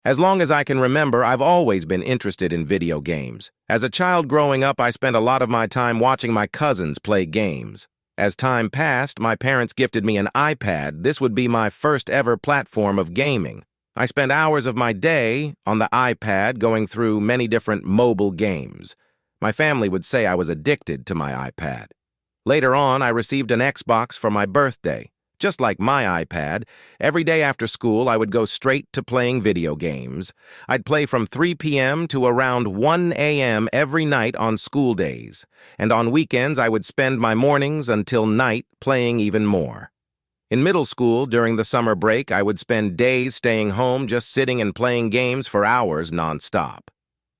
As long as I can remember, I've always been interested in video games. As a child growing up, I spent a lot of my time watching my cousins play games. As time passed, my parents gifted me an iPad. This would be my first ever platform of gaming. I spent hours of my day on the iPad going through many different mobile games. My family would say I was addicted to my iPad. Later on, I received an Xbox for my birthday. Just like my iPad, every day after school I would go straight to playing video games. I'd play from 3 p.m. to around 1 a.m. every night on school days, and on weekends I would spend my mornings until night playing even more. In middle school, during the summer break, I would spend days staying home just sitting and playing games for hours nonstop.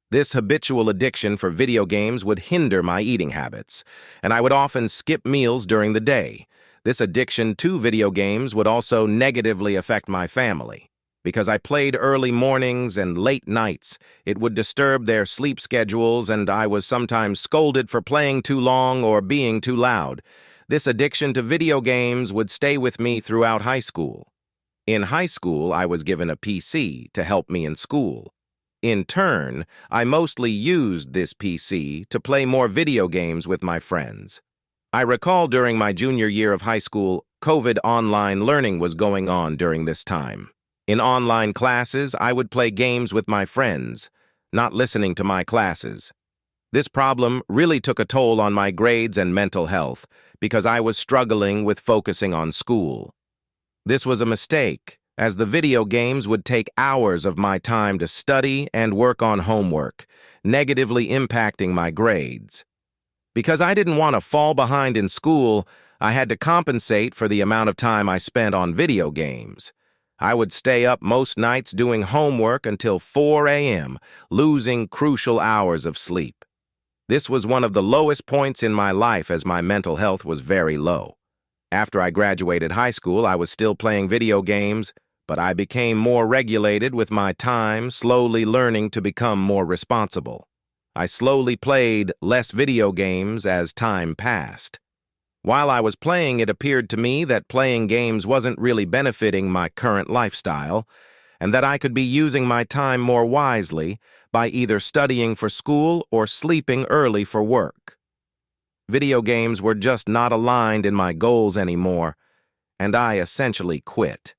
This habitual addiction for video games would hinder my eating habits, and I would often skip meals during the day. This addiction to video games would also negatively affect my family. Because I played early mornings and late nights, it would disturb their sleep schedules, and I was sometimes scolded for playing too long or being too loud. This addiction to video games would stay with me throughout high school. In high school, I was given a PC to help me in school. In turn, I mostly used this PC to play more video games with my friends. I recall during my junior year of high school, COVID online learning was going on during this time. In online classes, I would play games with my friends, not listening to my classes. This problem really took a toll on my grades and mental health because I was struggling with focusing on school. This was a mistake, as the video games would take hours of my time to study and work on homework, negatively impacting my grades. Because I didn't want to fall behind in school, I had to compensate for the amount of time I spent on video games. I would stay up most nights doing homework until 4 a.m., losing crucial hours of sleep. This was one of the lowest points in my life as my mental health was very low. After I graduated high school, I was still playing video games, but I became more regulated with my time, slowly learning to become more responsible. I slowly played less video games as time passed. While I was playing, it appeared to me that playing games wasn't really benefiting my current lifestyle, and that I could be using my time more wisely by either studying for school or sleeping early for work. Video games were just not aligned in my goals anymore, and I essentially quit.